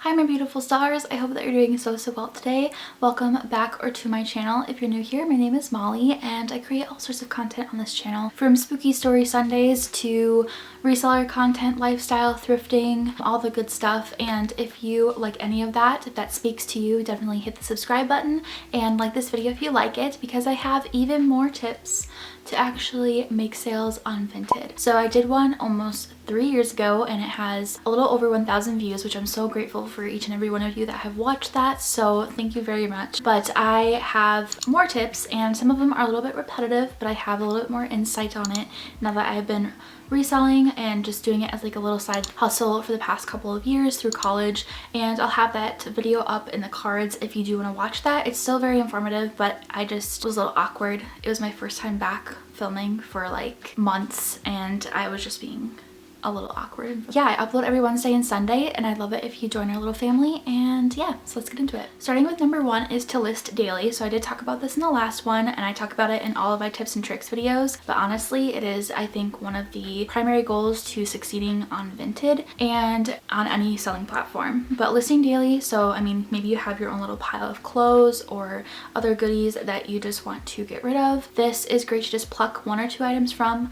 Hi my beautiful stars, I hope that you're doing so well today. Welcome back or to my channel. If you're new here, my name is Molly and I create all sorts of content on this channel, from spooky story Sundays to reseller content, lifestyle, thrifting, all the good stuff. And if you like any of that, if that speaks to you, definitely hit the subscribe button and like this video if you like it, because I have even more tips to actually make sales on Vinted. So I did one almost 3 years ago and it has a little over 1,000 views, which I'm so grateful for each and every one of you that have watched that, so thank you very much. But I have more tips and some of them are a little bit repetitive, but I have a little bit more insight on it now that I've been reselling and just doing it as like a little side hustle for the past couple of years through college. And I'll have that video up in the cards if you do want to watch that. It's still very informative, but I just was a little awkward. It was my first time back filming for like months and I was just being a little awkward. Yeah, I upload every Wednesday and Sunday and I'd love it if you join our little family. And yeah, so let's get into it. Starting with number 1 is to list daily. So I did talk about this in the last one and I talk about it in all of my tips and tricks videos, but honestly it is, I think, one of the primary goals to succeeding on Vinted and on any selling platform. But listing daily, so I mean, maybe you have your own little pile of clothes or other goodies that you just want to get rid of. This is great to just pluck 1 or 2 items from,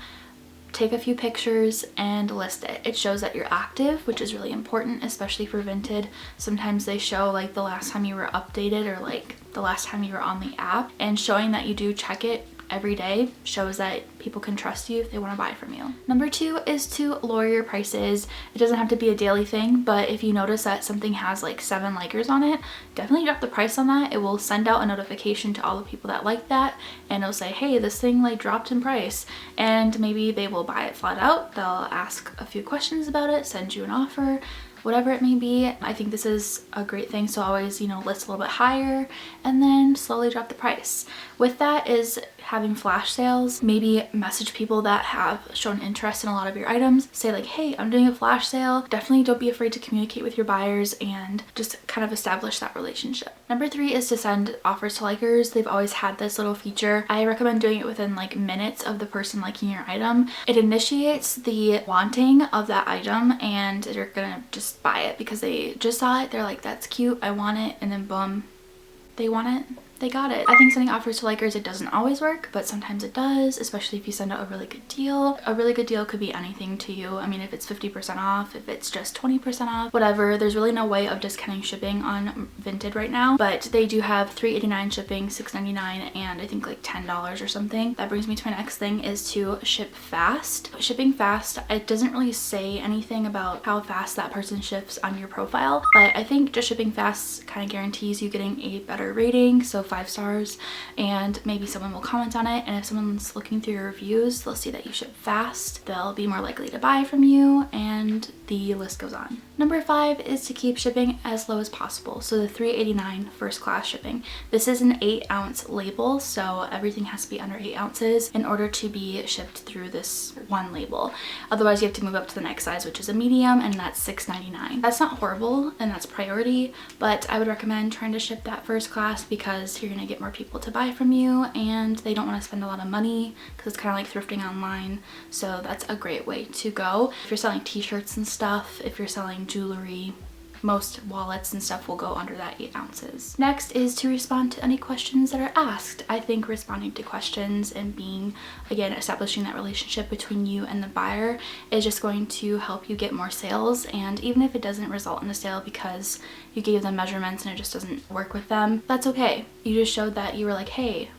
take a few pictures and list it. It shows that you're active, which is really important, especially for Vinted. Sometimes they show like the last time you were updated or like the last time you were on the app, and showing that you do check it every day shows that people can trust you if they want to buy from you. Number 2 is to lower your prices. It doesn't have to be a daily thing, but if you notice that something has like 7 likers on it, definitely drop the price on that. It will send out a notification to all the people that like that and it'll say, hey, this thing like dropped in price, and maybe they will buy it flat out. They'll ask a few questions about it, send you an offer, whatever it may be. I think this is a great thing, so always, you know, list a little bit higher and then slowly drop the price. With that is having flash sales. Maybe message people that have shown interest in a lot of your items. Say like, hey, I'm doing a flash sale. Definitely don't be afraid to communicate with your buyers and just kind of establish that relationship. Number 3 is to send offers to likers. They've always had this little feature. I recommend doing it within like minutes of the person liking your item. It initiates the wanting of that item and they're gonna just buy it because they just saw it. They're like, that's cute, I want it, and then boom, they want it. They got it. I think sending offers to likers, it doesn't always work, but sometimes it does, especially if you send out a really good deal. A really good deal could be anything to you. I mean, if it's 50% off, if it's just 20% off, whatever. There's really no way of discounting shipping on Vinted right now, but they do have $3.89 shipping, $6.99, and I think like $10 or something. That brings me to my next thing, is to ship fast. Shipping fast, it doesn't really say anything about how fast that person ships on your profile, but I think just shipping fast kind of guarantees you getting a better rating. So 5 stars, and maybe someone will comment on it, and if someone's looking through your reviews, they'll see that you ship fast, they'll be more likely to buy from you, and the list goes on. Number 5 is to keep shipping as low as possible. So the $3.89 first class shipping. This is an 8-ounce label, so everything has to be under 8 ounces in order to be shipped through this one label. Otherwise you have to move up to the next size, which is a medium, and that's $6.99. That's not horrible and that's priority, but I would recommend trying to ship that first class because you're gonna get more people to buy from you and they don't want to spend a lot of money, because it's kind of like thrifting online. So that's a great way to go. If you're selling t-shirts and stuff, if you're selling jewelry, most wallets and stuff will go under that 8 ounces. Next is to respond to any questions that are asked. I think responding to questions and being, again, establishing that relationship between you and the buyer is just going to help you get more sales. And even if it doesn't result in a sale because you gave them measurements and it just doesn't work with them, that's okay. You just showed that you were like, hey,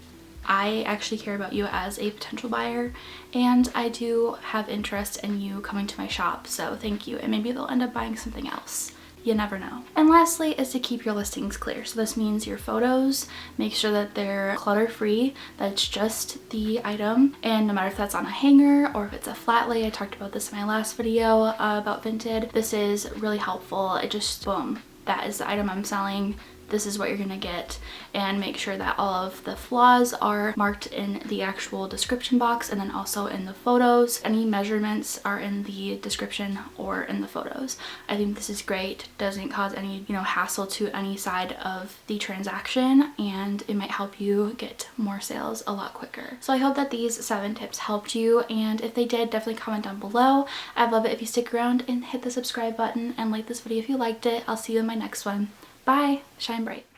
I actually care about you as a potential buyer and I do have interest in you coming to my shop, so thank you. And maybe they'll end up buying something else. You never know. And lastly is to keep your listings clear. So this means your photos, make sure that they're clutter-free, that it's just the item, and no matter if that's on a hanger or if it's a flat lay. I talked about this in my last video about Vinted. This is really helpful. It just, boom, that is the item I'm selling. this is what you're gonna get, and make sure that all of the flaws are marked in the actual description box and then also in the photos. Any measurements are in the description or in the photos. I think this is great. Doesn't cause any, hassle to any side of the transaction, and it might help you get more sales a lot quicker. So I hope that these 7 tips helped you, and if they did, definitely comment down below. I'd love it if you stick around and hit the subscribe button and like this video if you liked it. I'll see you in my next one. Bye. Shine bright.